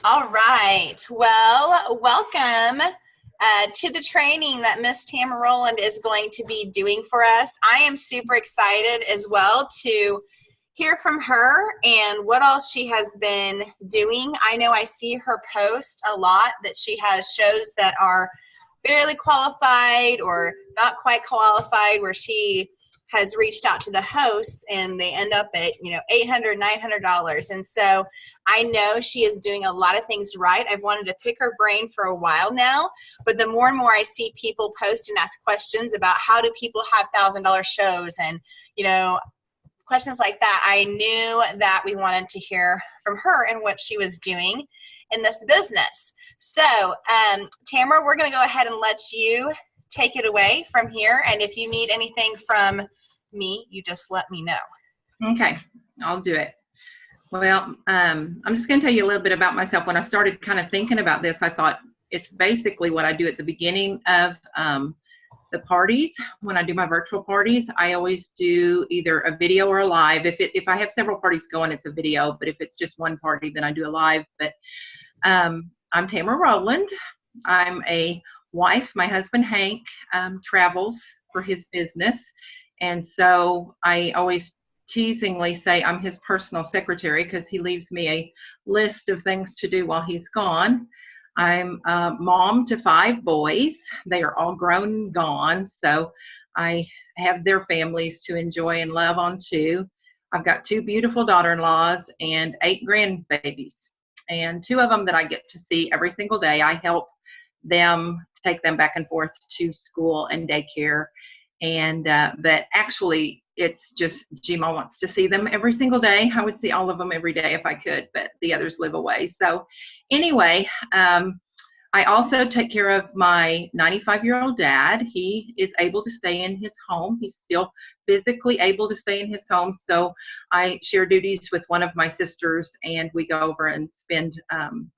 All right. Well, welcome to the training that Miss Tamara Rowland is going to be doing for us. I am super excited as well to hear from her and what all she has been doing. I know I see her post a lot that she has shows that are barely qualified or not quite qualified, where she has reached out to the hosts and they end up at, $800, $900. And so I know she is doing a lot of things right. I've wanted to pick her brain for a while now, but the more and more I see people post and ask questions about how do people have $1,000 shows and, questions like that, I knew that we wanted to hear from her and what she was doing in this business. So, Tamara, we're going to go ahead and let you take it away from here. And if you need anything from me, you just let me know. Okay, I'll do it. Well, I'm just going to tell you a little bit about myself. When I started kind of thinking about this, I thought it's basically what I do at the beginning of the parties. When I do my virtual parties, I always do either a video or a live. If I have several parties going, it's a video, but if it's just one party, then I do a live. But I'm Tamara Rowland. I'm a wife. My husband Hank travels for his business, and so I always teasingly say I'm his personal secretary because he leaves me a list of things to do while he's gone. I'm a mom to 5 boys. They are all grown and gone, so I have their families to enjoy and love on too. I've got 2 beautiful daughter-in-laws and 8 grandbabies, and 2 of them that I get to see every single day. I help them take them back and forth to school and daycare, and but actually it's just Gma wants to see them every single day. I would see all of them every day if I could, but the others live away. So anyway, I also take care of my 95-year-old dad. He is able to stay in his home. He's still physically able to stay in his home. So I share duties with one of my sisters, and we go over and spend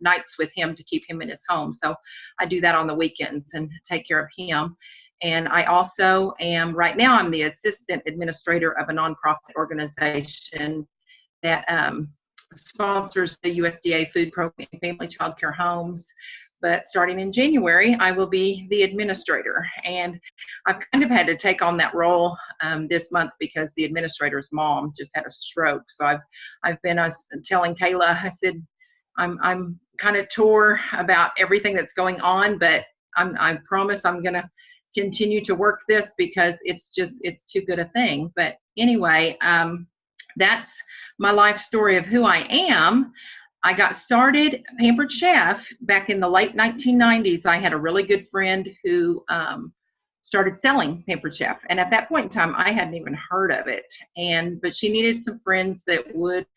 nights with him to keep him in his home. So I do that on the weekends and take care of him. And I also am, right now, I'm the assistant administrator of a nonprofit organization that sponsors the USDA food program, family child care homes. But starting in January, I will be the administrator. And I've kind of had to take on that role this month because the administrator's mom just had a stroke. So I've been telling Kayla, I said, I'm kind of tore about everything that's going on, but I promise I'm going to continue to work this because it's too good a thing. But anyway, that's my life story of who I am. I got started Pampered Chef back in the late 1990s. I had a really good friend who started selling Pampered Chef, and at that point in time I hadn't even heard of it, but she needed some friends that would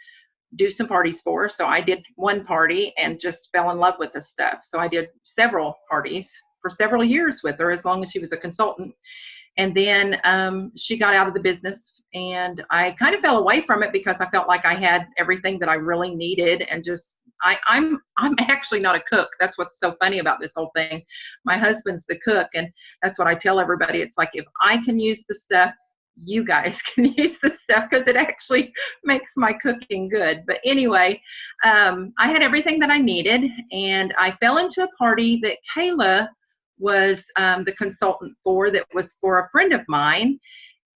do some parties for her. So I did one party and just fell in love with the stuff. So I did several parties for several years with her, as long as she was a consultant. And then she got out of the business, and I kind of fell away from it because I felt like I had everything that I really needed. And just I'm actually not a cook. That's what's so funny about this whole thing. My husband's the cook, and that's what I tell everybody. It's like, if I can use the stuff, you guys can use the stuff, because it actually makes my cooking good. But anyway, I had everything that I needed, and I fell into a party that Kayla was the consultant for, that was for a friend of mine.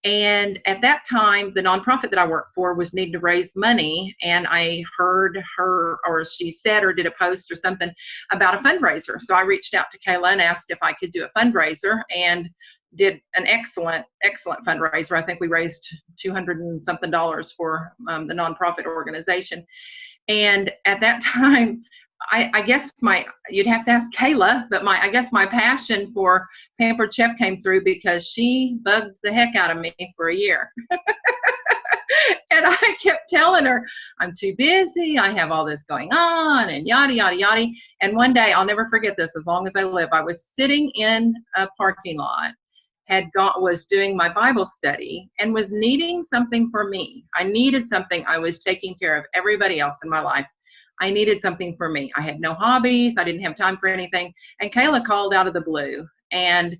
And at that time, the nonprofit that I worked for was needing to raise money, and I heard her, or she said, or did a post or something about a fundraiser. So I reached out to Kayla and asked if I could do a fundraiser, and did an excellent fundraiser. I think we raised $200 and something for the nonprofit organization. And at that time, I guess you'd have to ask Kayla, but I guess my passion for Pampered Chef came through, because she bugged the heck out of me for a year. And I kept telling her, I'm too busy, I have all this going on, and yada, yada, yada. And one day, I'll never forget this as long as I live, I was sitting in a parking lot, was doing my Bible study, and was needing something for me. I needed something. I was taking care of everybody else in my life. I needed something for me. I had no hobbies. I didn't have time for anything. And Kayla called out of the blue. And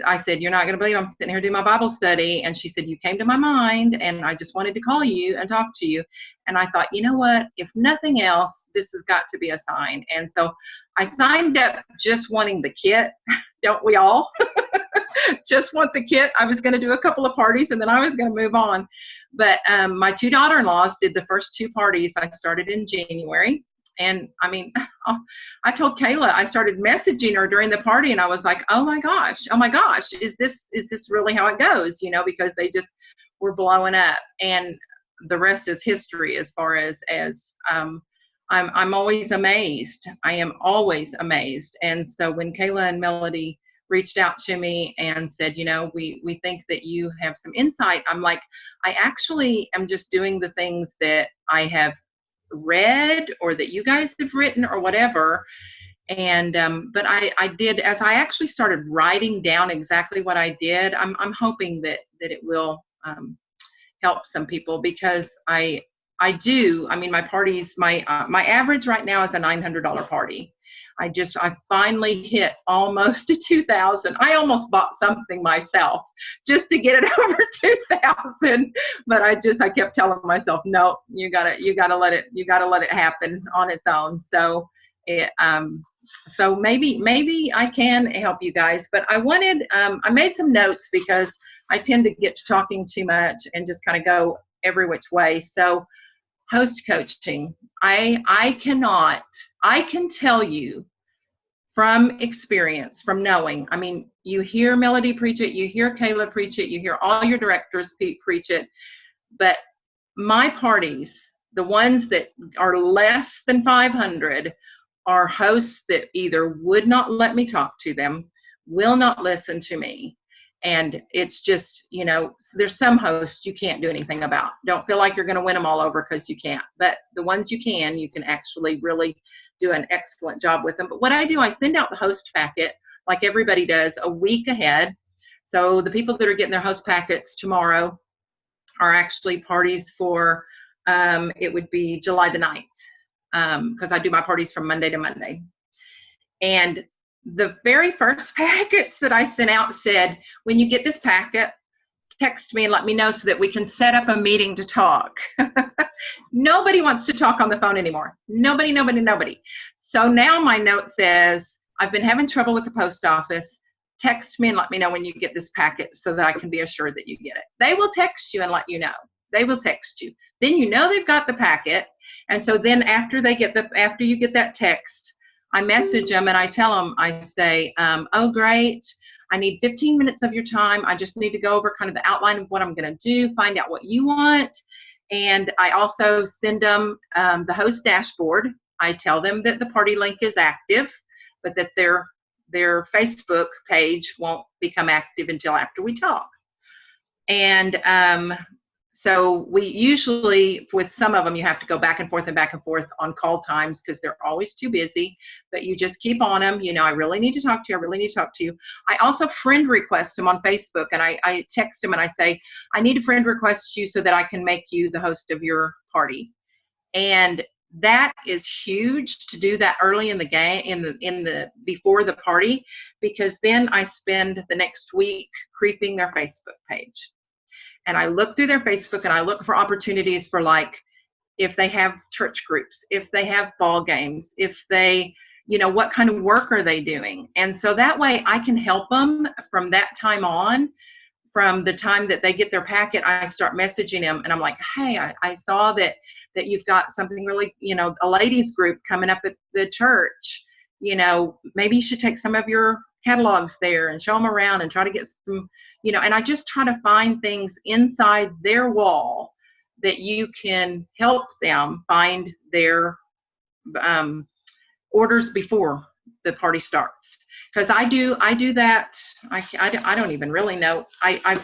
I said, you're not going to believe I'm sitting here doing my Bible study. And she said, you came to my mind and I just wanted to call you and talk to you. And I thought, you know what, if nothing else, this has got to be a sign. And so I signed up just wanting the kit. Don't we all? Just want the kit. I was going to do a couple of parties and then I was going to move on. But my two daughter-in-laws did the first two parties. I started in January. And I mean, I told Kayla, I started messaging her during the party and I was like, oh my gosh, is this really how it goes? You know, because they just were blowing up, and the rest is history as far as I'm always amazed. I am always amazed. And so when Kayla and Melody reached out to me and said, you know, we think that you have some insight, I'm like, I actually am just doing the things that I have read or that you guys have written or whatever. And but I did, as I actually started writing down exactly what I did, I'm hoping that it will help some people, because I mean, my parties, my average right now is a $900 party. I finally hit almost to 2,000. I almost bought something myself just to get it over 2,000, but I kept telling myself, no, you gotta let it happen on its own. So so maybe I can help you guys, but I wanted, I made some notes because I tend to get to talking too much and just kind of go every which way. So host coaching, I can tell you from experience, from knowing, I mean, you hear Melody preach it, you hear Kayla preach it, you hear all your directors preach it, but my parties, the ones that are less than 500, are hosts that either would not let me talk to them, will not listen to me. And it's just, you know, there's some hosts you can't do anything about. Don't feel like you're going to win them all over, because you can't. But the ones you can actually really do an excellent job with them. But what I do, I send out the host packet like everybody does a week ahead. So the people that are getting their host packets tomorrow are actually parties for, it would be July the 9th, because I do my parties from Monday to Monday. And the very first packets that I sent out said, when you get this packet, text me and let me know so that we can set up a meeting to talk. Nobody wants to talk on the phone anymore. Nobody. So now my note says, I've been having trouble with the post office. Text me and let me know when you get this packet so that I can be assured that you get it. They will text you and let you know. They will text you. Then you know they've got the packet. And so then after you get that text, I message them and I tell them, I say, oh, great. I need 15 minutes of your time. I just need to go over kind of the outline of what I'm going to do, find out what you want. And I also send them the host dashboard. I tell them that the party link is active, but that their Facebook page won't become active until after we talk. And so we usually, with some of them, you have to go back and forth on call times because they're always too busy, but you just keep on them. You know, I really need to talk to you. I also friend request them on Facebook, and I text them and I say, I need to friend request you so that I can make you the host of your party. And that is huge to do that early in the game, before the party, because then I spend the next week creeping their Facebook page. And I look through their Facebook and I look for opportunities for, like, if they have church groups, if they have ball games, if they, you know, what kind of work are they doing? And so that way I can help them from that time on. From the time that they get their packet, I start messaging them and I'm like, hey, I saw that you've got something really, you know, a ladies group coming up at the church. You know, maybe you should take some of your catalogs there and show them around and try to get some, you know, and I just try to find things inside their wall that you can help them find their orders before the party starts. Because I do that. I don't even really know. I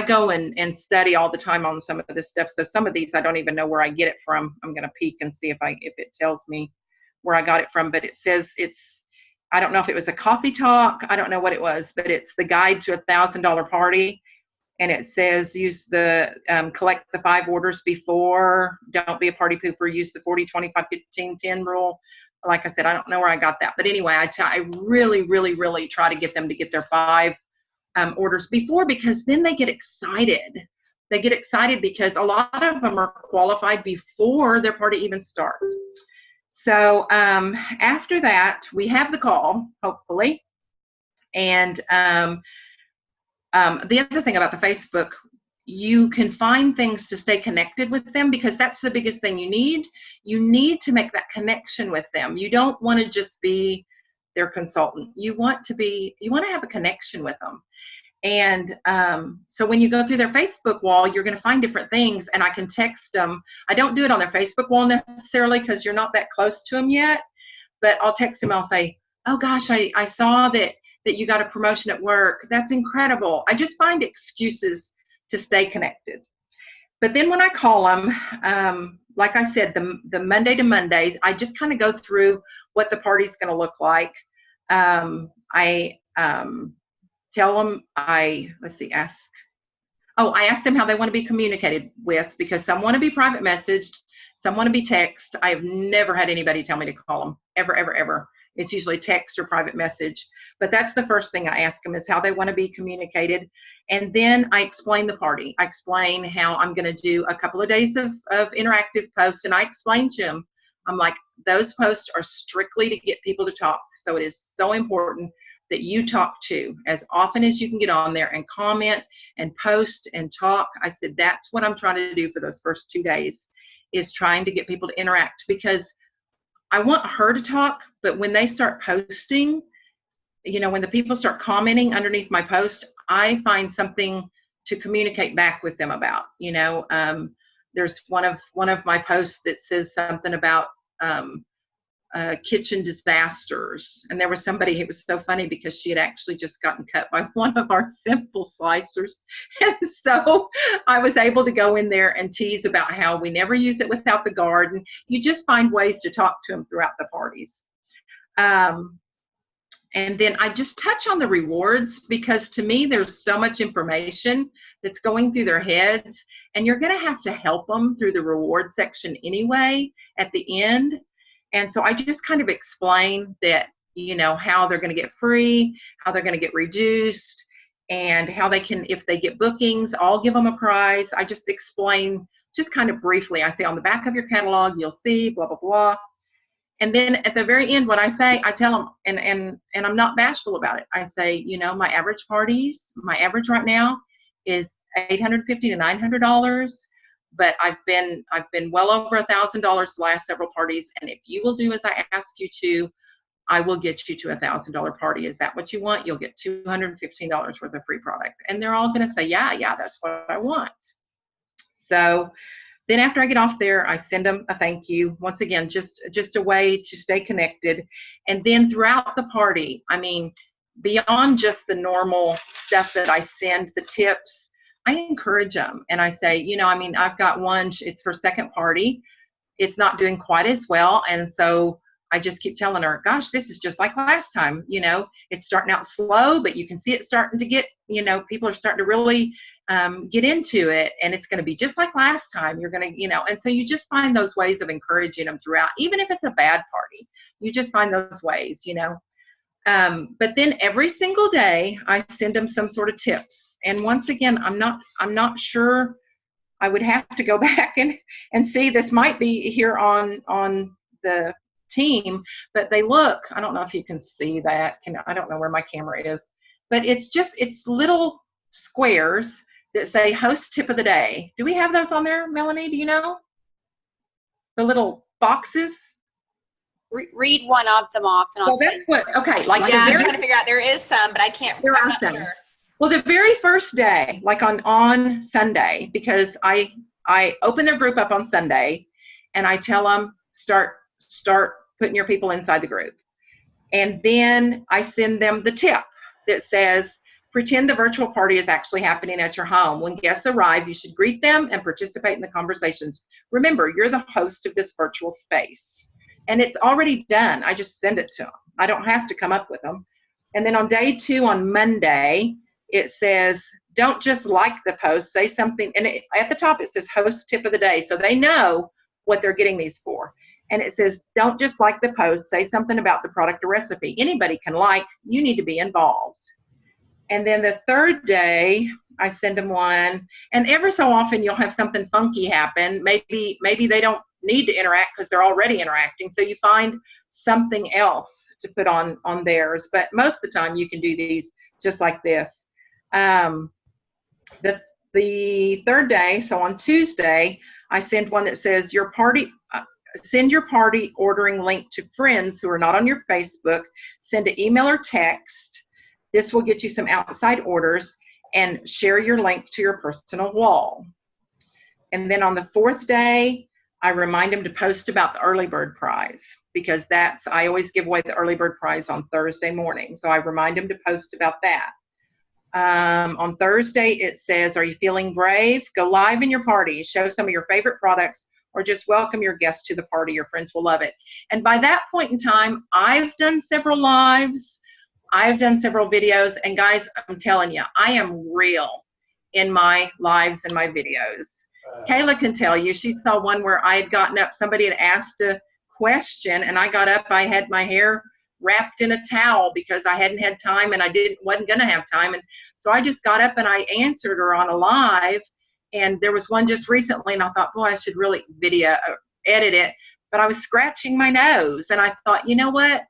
go and study all the time on some of this stuff. So some of these I don't even know where I get it from. I'm going to peek and see if it tells me where I got it from. But it says I don't know if it was a coffee talk. I don't know what it was, but it's the guide to $1,000 party. And it says, use collect the 5 orders before, don't be a party pooper, use the 40, 25, 15, 10 rule, like I said, I don't know where I got that. But anyway, I really, really, really try to get them to get their 5 orders before, because then they get excited. They get excited because a lot of them are qualified before their party even starts. So after that, we have the call, hopefully. And the other thing about the Facebook, you can find things to stay connected with them, because that's the biggest thing you need. You need to make that connection with them. You don't want to just be their consultant. You want to have a connection with them. And so when you go through their Facebook wall, you're going to find different things, and I can text them. I don't do it on their Facebook wall necessarily, because you're not that close to them yet, but I'll text them. I'll say, oh gosh, I saw that you got a promotion at work. That's incredible. I just find excuses to stay connected. But then when I call them, like I said, the Monday to Mondays, I just kind of go through what the party's going to look like. I tell them, I ask them how they want to be communicated with, because some want to be private messaged, some want to be text. I have never had anybody tell me to call them, ever, ever, ever. It's usually text or private message. But that's the first thing I ask them, is how they want to be communicated. And then I explain the party. I explain how I'm going to do a couple of days of interactive posts, and I explain to them, I'm like, those posts are strictly to get people to talk. So it is so important that you talk to as often as you can get on there and comment and post and talk. I said, that's what I'm trying to do for those first 2 days, is trying to get people to interact, because I want her to talk, but when they start posting, when the people start commenting underneath my post, I find something to communicate back with them about. There's one of my posts that says something about kitchen disasters, and there was somebody, it was so funny because she had actually just gotten cut by one of our simple slicers, and so I was able to go in there and tease about how we never use it without the guard, and you just find ways to talk to them throughout the parties. And then I just touch on the rewards, because to me there's so much information that's going through their heads, and you're going to have to help them through the reward section anyway at the end. And so I just kind of explain that, how they're going to get free, how they're going to get reduced, and how they can, if they get bookings, I'll give them a prize. I just explain, just kind of briefly. I say, on the back of your catalog, you'll see, blah, blah, blah. And then at the very end, what I say, I tell them, and I'm not bashful about it. I say, my average parties, my average right now is $850 to $900. But I've been well over $1,000 the last several parties, and if you will do as I ask you to, I will get you to $1,000 party. Is that what you want? You'll get $215 worth of free product. And they're all going to say, yeah, that's what I want. So then after I get off there, I send them a thank you. Once again, just a way to stay connected. And then throughout the party, beyond just the normal stuff that I send, the tips, I encourage them, and I say, I've got one, it's for second party. It's not doing quite as well. And so I just keep telling her, gosh, this is just like last time. It's starting out slow, but you can see it starting to get, people are starting to really get into it, and it's going to be just like last time. You're going to, and so you just find those ways of encouraging them throughout, even if it's a bad party, you just find those ways, but then every single day I send them some sort of tips. And once again, I'm not sure. I would have to go back and see. This might be here on the team, but they look, I don't know if you can see that. I don't know where my camera is, but it's little squares that say host tip of the day. Do we have those on there, Melanie? Do you know? The little boxes? Read one of them off. And I'll that's what, okay. Yeah, I'm trying to figure out, there is some, but I can't, I'm not sure. Well, the very first day, like on Sunday, because I open their group up on Sunday, and I tell them, start putting your people inside the group. And then I send them the tip that says, pretend the virtual party is actually happening at your home. When guests arrive, you should greet them and participate in the conversations. Remember, you're the host of this virtual space. And it's already done. I just send it to them. I don't have to come up with them. And then on day 2, on Monday, it says, don't just like the post, say something. And at the top, it says host tip of the day. So they know what they're getting these for. And it says, don't just like the post, say something about the product or recipe. Anybody can like, you need to be involved. And then the third day, I send them one, and every so often you'll have something funky happen. Maybe they don't need to interact because they're already interacting. So you find something else to put on theirs. But most of the time you can do these just like this. The third day, so on Tuesday, I send one that says send your party ordering link to friends who are not on your Facebook. Send an email or text. This will get you some outside orders, and share your link to your personal wall. And then on the fourth day, I remind them to post about the early bird prize, because I always give away the early bird prize on Thursday morning. So I remind them to post about that. On Thursday, it says, are you feeling brave? Go live in your party, show some of your favorite products, or just welcome your guests to the party. Your friends will love it. And by that point in time, I've done several lives. I've done several videos, and guys, I'm telling you, I am real in my lives and my videos. Kayla can tell you, she saw one where I had gotten up, somebody had asked a question, and I got up, I had my hair wrapped in a towel because I hadn't had time, and I wasn't gonna have time, and so I just got up and I answered her on a live. And there was one just recently, and I thought, boy, I should really edit it, but I was scratching my nose, and I thought, you know what?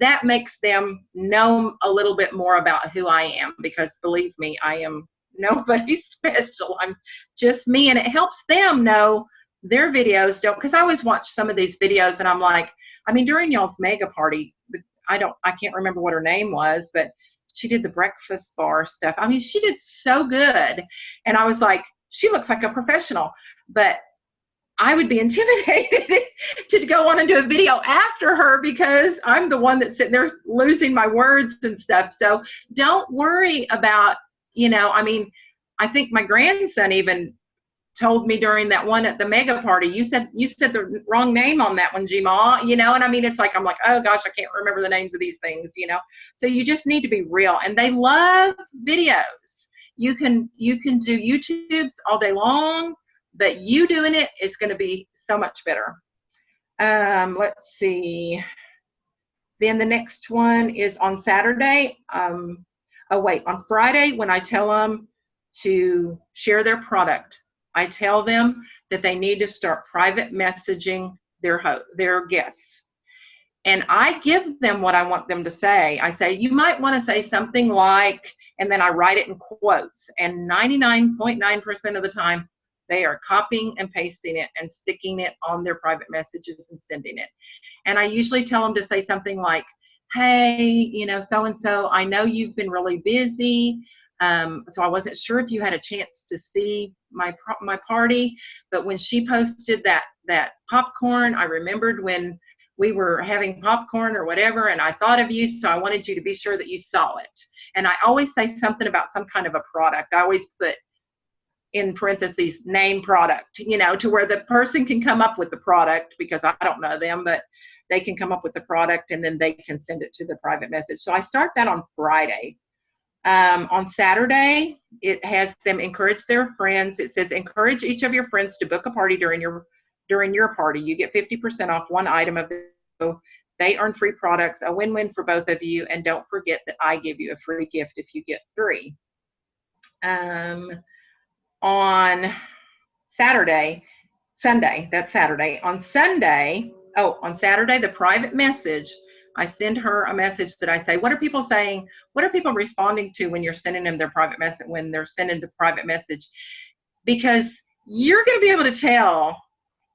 That makes them know a little bit more about who I am, because believe me, I am nobody special. I'm just me, and it helps them know their videos don't, because I always watch some of these videos and I'm like, I mean, during y'all's mega party, I can't remember what her name was, but she did the breakfast bar stuff. I mean, she did so good. And I was like, she looks like a professional, but I would be intimidated to go on and do a video after her, because I'm the one that's sitting there losing my words and stuff. So don't worry about, I mean, I think my grandson even told me during that one at the mega party, you said the wrong name on that one, G-Ma, and I mean, it's like, I'm like, oh gosh, I can't remember the names of these things, so you just need to be real. And they love videos. You can do YouTubes all day long, but you doing it is going to be so much better. Let's see. Then the next one is on Saturday. On Friday, when I tell them to share their product, I tell them that they need to start private messaging their guests. And I give them what I want them to say. I say, you might want to say something like, and then I write it in quotes. And 99.9% of the time, they are copying and pasting it and sticking it on their private messages and sending it. And I usually tell them to say something like, hey, so-and-so, I know you've been really busy. So I wasn't sure if you had a chance to see my party, but when she posted that popcorn, I remembered when we were having popcorn or whatever, and I thought of you, so I wanted you to be sure that you saw it. And I always say something about some kind of a product. I always put in parentheses, name product, to where the person can come up with the product, because I don't know them, but they can come up with the product and then they can send it to the private message. So I start that on Friday. On Saturday, it has them encourage their friends. It says, encourage each of your friends to book a party during your party. You get 50% off one item of the. They earn free products, a win-win for both of you. And don't forget that I give you a free gift if you get 3. On Saturday, on Saturday, the private message, I send her a message that I say, what are people saying? What are people responding to when you're sending them their private message, when they're sending the private message? Because you're going to be able to tell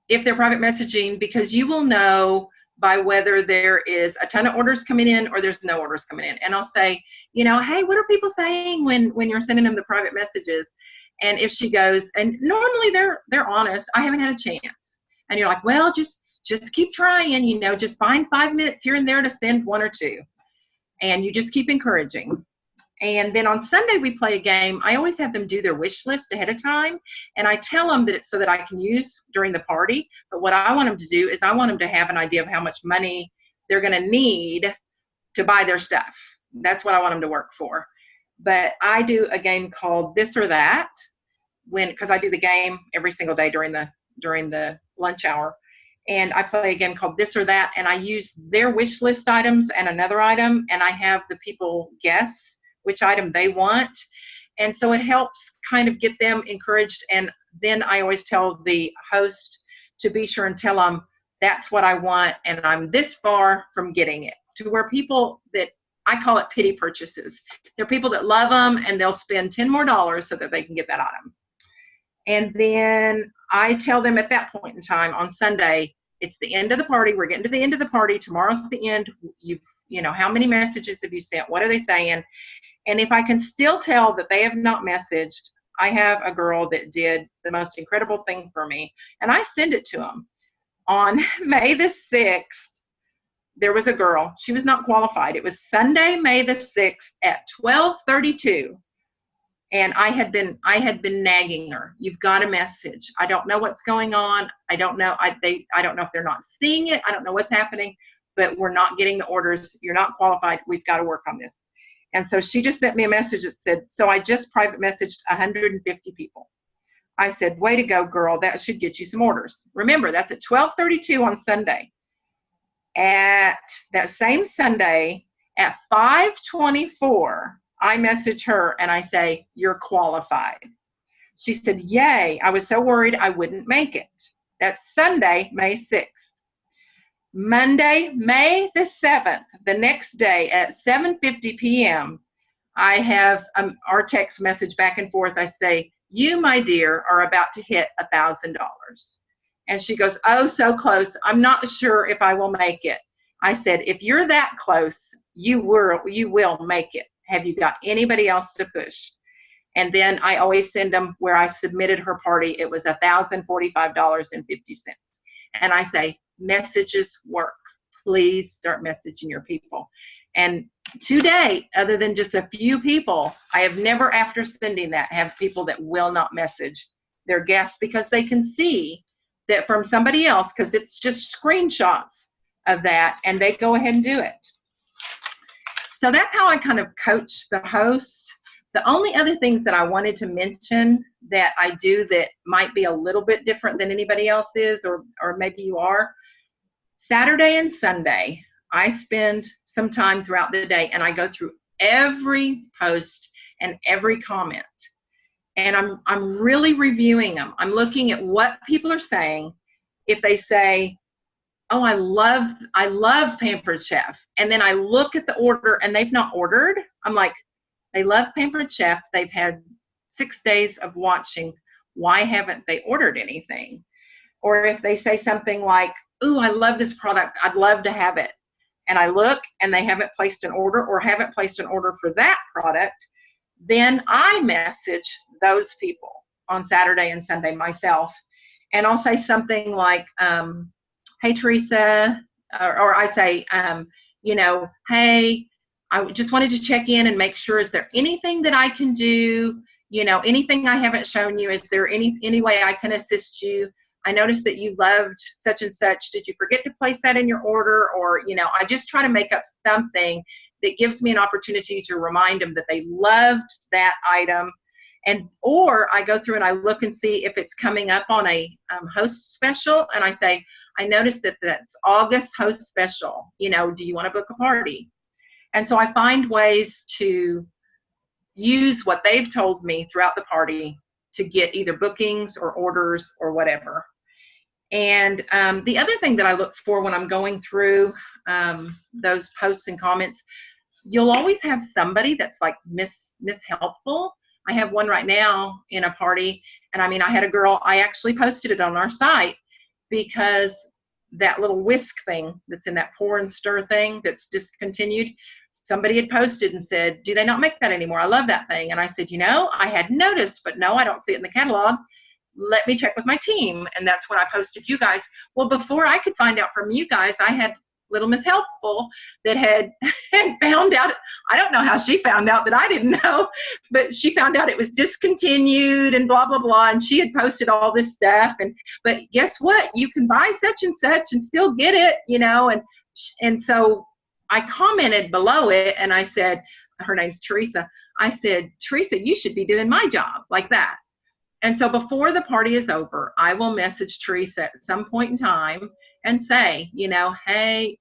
if they're private messaging, because you will know by whether there is a ton of orders coming in or there's no orders coming in. And I'll say, hey, what are people saying when you're sending them the private messages? And if she goes, and normally they're honest, I haven't had a chance. And you're like, well, just keep trying, just find 5 minutes here and there to send 1 or 2. And you just keep encouraging. And then on Sunday, we play a game. I always have them do their wish list ahead of time. And I tell them that it's so that I can use during the party. But what I want them to do is I want them to have an idea of how much money they're going to need to buy their stuff. That's what I want them to work for. But I do a game called This or That, because I do the game every single day during the lunch hour. and I play a game called This or That, and I use their wish list items and another item, and I have the people guess which item they want. And so it helps kind of get them encouraged. And then I always tell the host to be sure and tell them that's what I want, and I'm this far from getting it, to where people that, I call it pity purchases. They're people that love them, and they'll spend $10 more so that they can get that item. And then I tell them at that point in time on Sunday, it's the end of the party. We're getting to the end of the party. Tomorrow's the end. You know, how many messages have you sent? What are they saying? And if I can still tell that they have not messaged, I have a girl that did the most incredible thing for me, and I send it to them. On May the 6th, there was a girl. She was not qualified. It was Sunday, May the 6th at 12:32. And I had been nagging her. You've got a message. I don't know what's going on. I don't know. I don't know if they're not seeing it. I don't know what's happening, but we're not getting the orders. You're not qualified. We've got to work on this. And so she just sent me a message that said, so I just private messaged 150 people. I said, way to go, girl. That should get you some orders. Remember, that's at 12:32 on Sunday. At that same Sunday at 5:24, I message her and I say, you're qualified. She said, yay. I was so worried I wouldn't make it. That's Sunday, May 6th. Monday, May the 7th, the next day at 7:50 p.m., I have our text message back and forth. I say, you, my dear, are about to hit $1,000. And she goes, oh, so close. I'm not sure if I will make it. I said, if you're that close, you will make it. Have you got anybody else to push? And then I always send them where I submitted her party. It was $1,045.50. And I say, messages work. Please start messaging your people. And to date, other than just a few people, I have never, after sending that, have people that will not message their guests because they can see that from somebody else, because it's just screenshots of that, and they go ahead and do it. So that's how I kind of coach the host. The only other things that I wanted to mention that I do that might be a little bit different than anybody else is, or maybe you are, Saturday and Sunday, I spend some time throughout the day and I go through every post and every comment. And I'm really reviewing them. I'm looking at what people are saying. If they say, oh, I love Pampered Chef, and then I look at the order and they've not ordered, I'm like, they love Pampered Chef. They've had 6 days of watching. Why haven't they ordered anything? Or if they say something like, ooh, I love this product, I'd love to have it, and I look and they haven't placed an order or haven't placed an order for that product, then I message those people on Saturday and Sunday myself, and I'll say something like, hey, Teresa, or I say, you know, hey, I just wanted to check in and make sure, is there anything that I can do? You know, anything I haven't shown you? Is there any way I can assist you? I noticed that you loved such and such. Did you forget to place that in your order? Or, you know, I just try to make up something that gives me an opportunity to remind them that they loved that item. And, or I go through and I look and see if it's coming up on a host special. And I say, I noticed that that's August host special. You know, do you want to book a party? And so I find ways to use what they've told me throughout the party to get either bookings or orders or whatever. And the other thing that I look for when I'm going through those posts and comments, you'll always have somebody that's like Miss Helpful. I have one right now in a party, and I mean, I had a girl, I actually posted it on our site because that little whisk thing that's in that pour and stir thing that's discontinued, somebody had posted and said, do they not make that anymore? I love that thing. And I said, you know, I had noticed, but no, I don't see it in the catalog. Let me check with my team. And that's when I posted you guys. Well, before I could find out from you guys, I had little Miss Helpful that had found out. I don't know how she found out that I didn't know, but she found out it was discontinued and blah, blah, blah. And she had posted all this stuff. But guess what? You can buy such and such and still get it, you know. And so I commented below it and I said, her name's Teresa. I said, Teresa, you should be doing my job like that. And so before the party is over, I will message Teresa at some point in time and say, hey,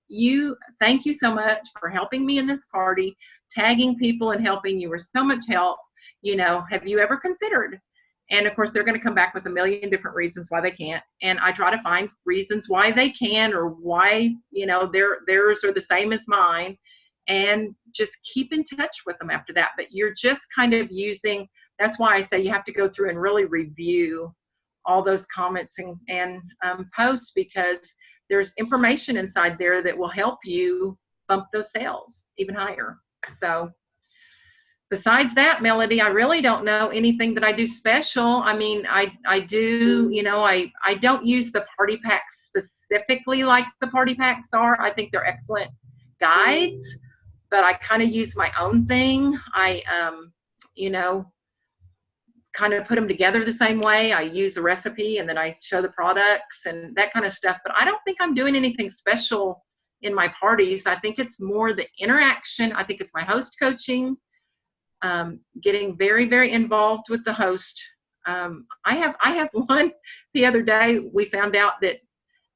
thank you so much for helping me in this party, tagging people and helping. You were so much help. Have you ever considered? And of course, they're going to come back with a million different reasons why they can't. And I try to find reasons why they can, or why, theirs are the same as mine, and just keep in touch with them after that. But you're just kind of that's why I say you have to go through and really review all those comments and posts, because there's information inside there that will help you bump those sales even higher. So besides that, Melody, I really don't know anything that I do special. I mean, I do, I don't use the party packs specifically like the party packs are. I think they're excellent guides, but I kind of use my own thing. I, kind of put them together the same way. I use a recipe and then I show the products and that kind of stuff. But I don't think I'm doing anything special in my parties. I think it's more the interaction. I think it's my host coaching, getting very, very involved with the host. I have one the other day. We found out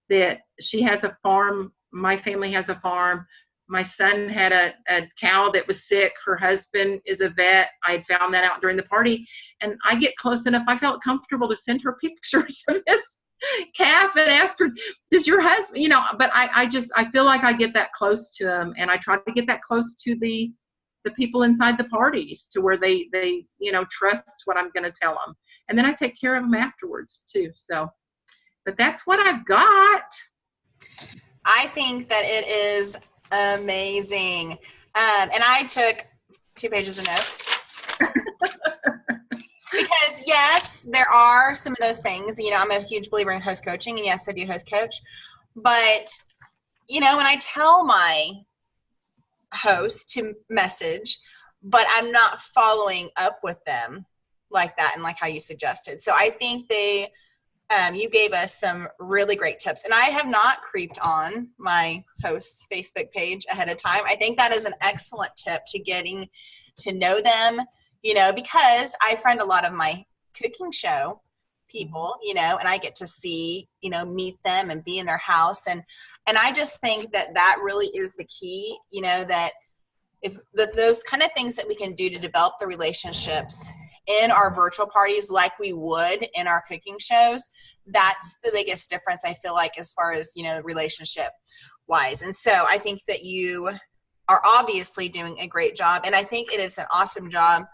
that she has a farm. My family has a farm. My son had a cow that was sick. Her husband is a vet. I had found that out during the party. And I get close enough, I felt comfortable to send her pictures of this calf and ask her, does your husband, but I feel like I get that close to them. And I try to get that close to the people inside the parties, to where they trust what I'm going to tell them. And then I take care of them afterwards too. So, but that's what I've got. I think that it is amazing. And I took 2 pages of notes. Because yes, there are some of those things, I'm a huge believer in host coaching, and yes, I do host coach, but when I tell my host to message, but I'm not following up with them like that and like how you suggested. So I think you gave us some really great tips, and I have not creeped on my host's Facebook page ahead of time. I think that is an excellent tip to getting to know them, because I friend a lot of my cooking show people, and I get to see, meet them and be in their house. And I just think that really is the key, that if those kind of things that we can do to develop the relationships in our virtual parties like we would in our cooking shows, that's the biggest difference, I feel like, as far as, relationship wise. And so I think that you are obviously doing a great job. And I think it is an awesome job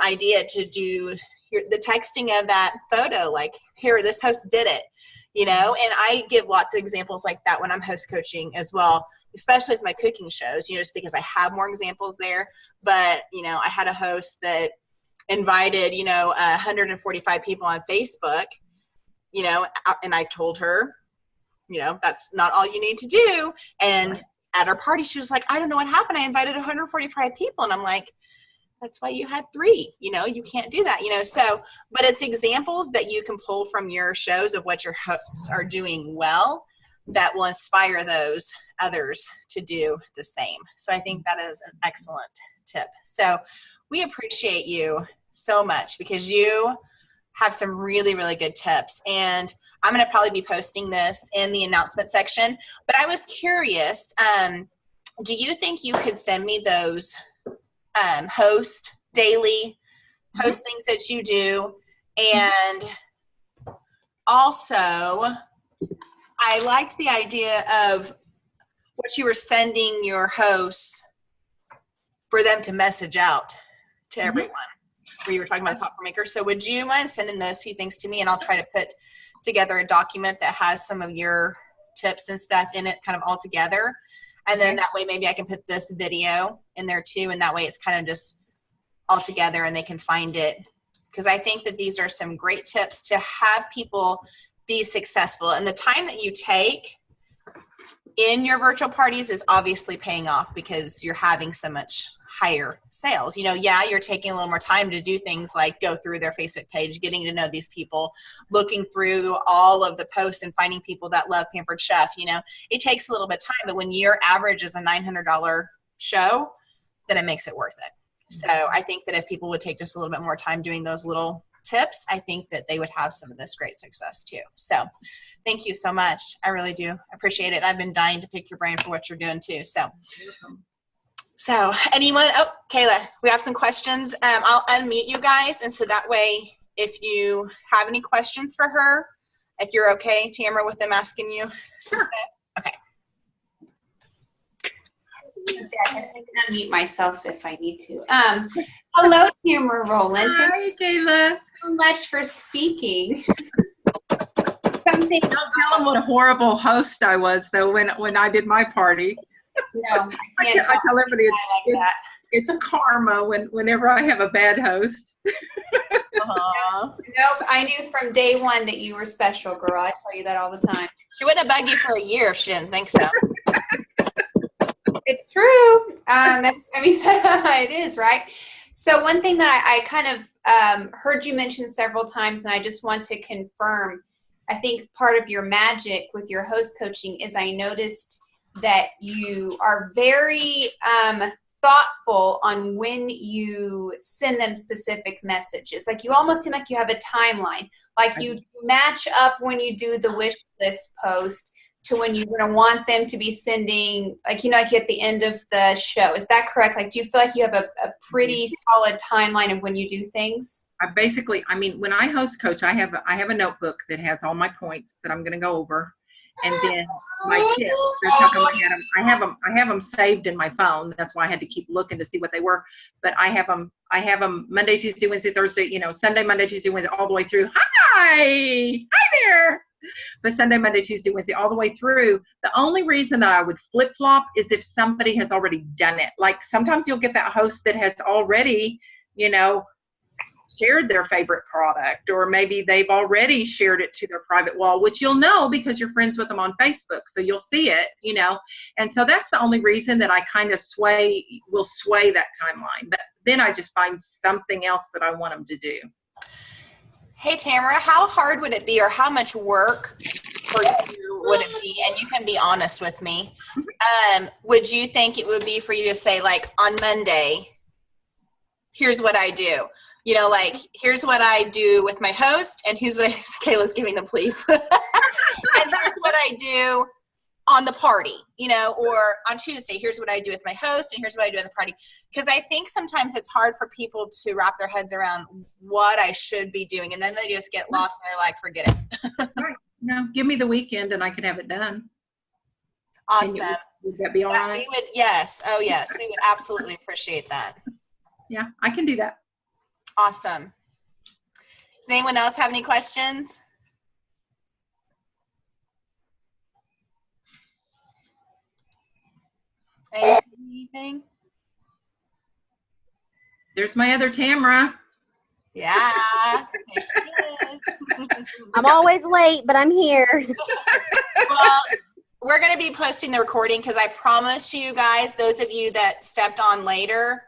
idea to do the texting of that photo, like, here, this host did it, and I give lots of examples like that when I'm host coaching as well, especially with my cooking shows, just because I have more examples there. But, I had a host that invited, 145 people on Facebook, and I told her, that's not all you need to do. And at our party, she was like, I don't know what happened. I invited 145 people. And I'm like, that's why you had 3, you can't do that, so, but it's examples that you can pull from your shows of what your hosts are doing well that will inspire those others to do the same. So I think that is an excellent tip. So we appreciate you so much, because you have some really, really good tips. And I'm going to probably be posting this in the announcement section, but I was curious, do you think you could send me those daily host things that you do? And also, I liked the idea of what you were sending your hosts for them to message out to everyone, where you were talking about the popcorn maker. So would you mind sending those 2 things to me, and I'll try to put together a document that has some of your tips and stuff in it, kind of all together. And then that way, maybe I can put this video in there too. And that way it's kind of just all together and they can find it. Because I think that these are some great tips to have people be successful. And the time that you take in your virtual parties is obviously paying off, because you're having so much higher sales. You're taking a little more time to do things like go through their Facebook page, getting to know these people, looking through all of the posts and finding people that love Pampered Chef. It takes a little bit of time, but when your average is a $900 show, then it makes it worth it. So I think that if people would take just a little bit more time doing those little tips, I think that they would have some of this great success too. So Thank you so much. I really do appreciate it. I've been dying to pick your brain for what you're doing too. So anyone, oh, Kayla, we have some questions. I'll unmute you guys. And so that way, if you have any questions for her, if you're okay, Tamara, with them asking you some stuff. Okay. I can unmute myself if I need to. Hello, Tamara Rowland. Hi, Kayla. Thank you so much for speaking. Something. Don't tell them what a horrible host I was, though, when I did my party. No, I can't. I tell everybody like it's a karma whenever I have a bad host. Nope, I knew from day one that you were special, girl. I tell you that all the time. She wouldn't have bugged you for a year if she didn't think so. It's true. It is, right? So one thing that I kind of heard you mention several times, and I just want to confirm, I think part of your magic with your host coaching is I noticed that you are very thoughtful on when you send them specific messages. Like you almost seem like you have a timeline. Like you match up when you do the wish list post to when you're going to want them to be sending, like at the end of the show. Is that correct? Like, do you feel like you have a pretty solid timeline of when you do things? When I host coach, I have a notebook that has all my points that I'm going to go over. And then my tips, I have them saved in my phone. That's why I had to keep looking to see what they were. But I have them Monday, Tuesday, Wednesday, Thursday, Sunday, Monday, Tuesday, Wednesday, all the way through. Hi there. But Sunday, Monday, Tuesday, Wednesday, all the way through. The only reason that I would flip-flop is if somebody has already done it. Like sometimes you'll get that host that has already, shared their favorite product, or maybe they've already shared it to their private wall, which you'll know because you're friends with them on Facebook. So you'll see it, and so that's the only reason that I kind of will sway that timeline. But then I just find something else that I want them to do. Hey, Tamara, how hard would it be, or how much work for you would it be? And you can be honest with me. Would you think it would be for you to say, like, on Monday, here's what I do? Here's what I do with my host, and here's what Kayla's giving them, please. And here's what I do on the party, or on Tuesday, here's what I do with my host, and here's what I do at the party. Because I think sometimes it's hard for people to wrap their heads around what I should be doing, and then they just get lost and they're like, forget it. Right. No, give me the weekend and I can have it done. Awesome. Would that be all right? We would, yes. Oh, yes. We would absolutely appreciate that. Yeah, I can do that. Awesome. Does anyone else have any questions? Anything? There's my other Tamara. Yeah, there she is. I'm always late, but I'm here. Well, we're going to be posting the recording because I promise you guys, those of you that stepped on later,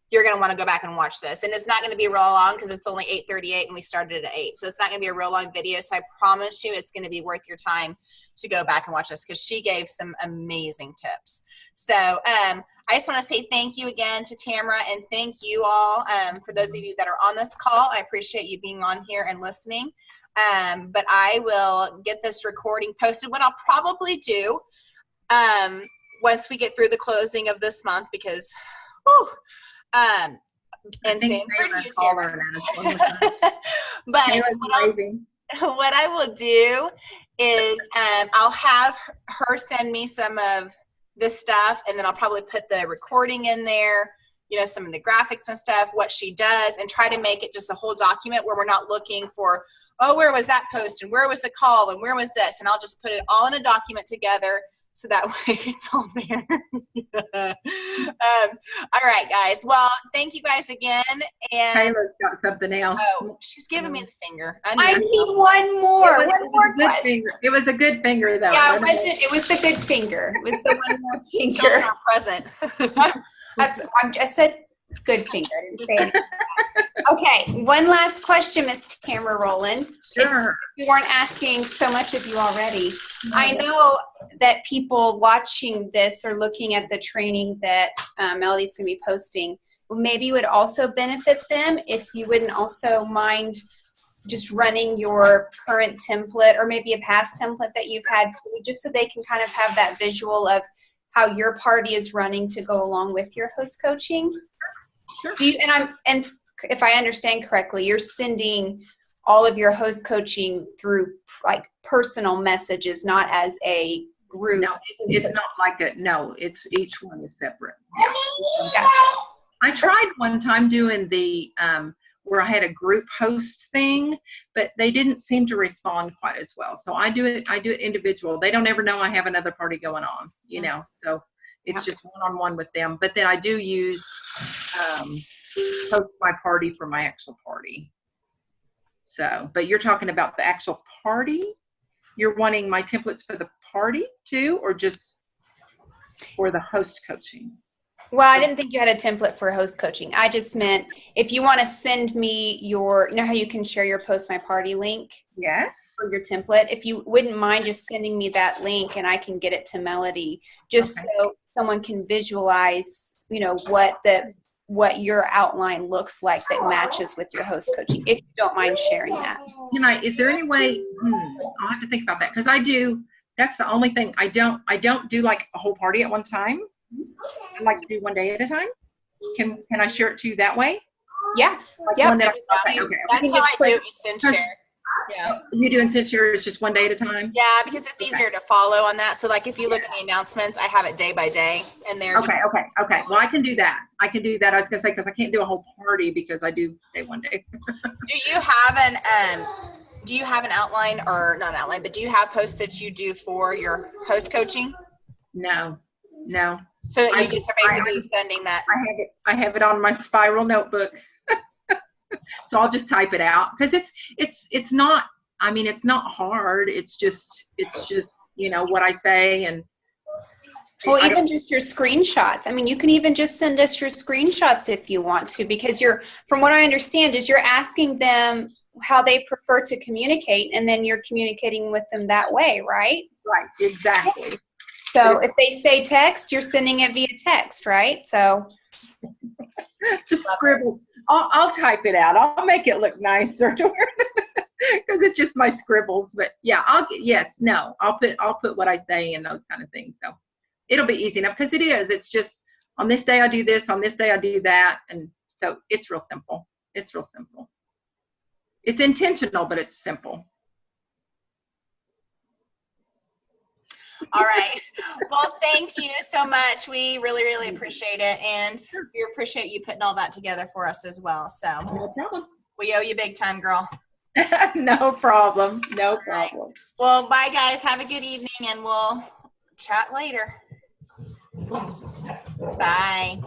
you're going to want to go back and watch this. And it's not going to be real long because it's only 8:38 and we started at 8. So it's not going to be a real long video. So I promise you it's going to be worth your time to go back and watch this because she gave some amazing tips. So I just want to say thank you again to Tamara, and thank you all for those of you that are on this call. I appreciate you being on here and listening. But I will get this recording posted. What I'll probably do once we get through the closing of this month, because and same for you, Tamara. But what I will do is I'll have her send me some of this stuff, and then I'll probably put the recording in there, some of the graphics and stuff, what she does, and try to make it just a whole document where we're not looking for, oh, where was that post, and where was the call, and where was this, and I'll just put it all in a document together so that way it's all there. All right, guys. Well, thank you guys again. And Taylor's got something else. Oh, she's giving me the finger. I need one more. It was a good finger, though. Yeah, it was the good finger. It was the one more finger. Present. I said good finger. I didn't say anything. Okay, one last question, Miss Tamara Rowland. Sure. If you weren't asking so much of you already. I know that people watching this or looking at the training that Melody's going to be posting maybe would also benefit them if you wouldn't also mind just running your current template or maybe a past template that you've had too, just so they can kind of have that visual of how your party is running to go along with your host coaching? Sure. And if I understand correctly, you're sending all of your host coaching through like personal messages, not as a group. No, it's not like it's each one is separate. Gotcha. I tried one time doing the where I had a group host thing, but they didn't seem to respond quite as well. So I do it individual. They don't ever know I have another party going on, so it's just one-on-one with them. But then I do use host my party for my actual party. So, but you're talking about the actual party? You're wanting my templates for the party too, or just for the host coaching? Well, I didn't think you had a template for host coaching. I just meant if you want to send me you know how you can share your Post My Party link? Yes. For your template. If you wouldn't mind just sending me that link and I can get it to Melody, just so someone can visualize, what your outline looks like that matches with your host coaching, if you don't mind sharing that. Is there any way, I'll have to think about that, because that's the only thing, I don't do like a whole party at one time. I like to do one day at a time. Can I share it to you that way? Yeah. Like Yep. okay. That's how I do it, send share. Yeah. You doing send share is just one day at a time? Yeah, because it's easier to follow on that. So like if you look at the announcements, I have it day by day and they're Okay. Well, I can do that. I was gonna say, because I can't do a whole party because I do day one day. Do you have an outline, or not an outline, but do you have posts that you do for your host coaching? No. So you just are basically sending that. I have it on my spiral notebook. So I'll just type it out, because it's not, it's not hard. It's just what I say. And well, even just your screenshots. You can even just send us your screenshots if you want to, because from what I understand is you're asking them how they prefer to communicate, and then you're communicating with them that way, right? Right, exactly. So if they say text, you're sending it via text, right? So just scribble. I'll type it out. I'll make it look nicer because it's just my scribbles. But yeah, I'll put what I say and those kind of things. So it'll be easy enough, because it's just on this day I do this, on this day I do that, and so it's real simple. It's intentional, but it's simple. All right. Well, thank you so much. We really, really appreciate it. And we appreciate you putting all that together for us as well. So No problem. We owe you big time, girl. No problem. No problem. Right. Well, bye guys. Have a good evening and we'll chat later. Bye.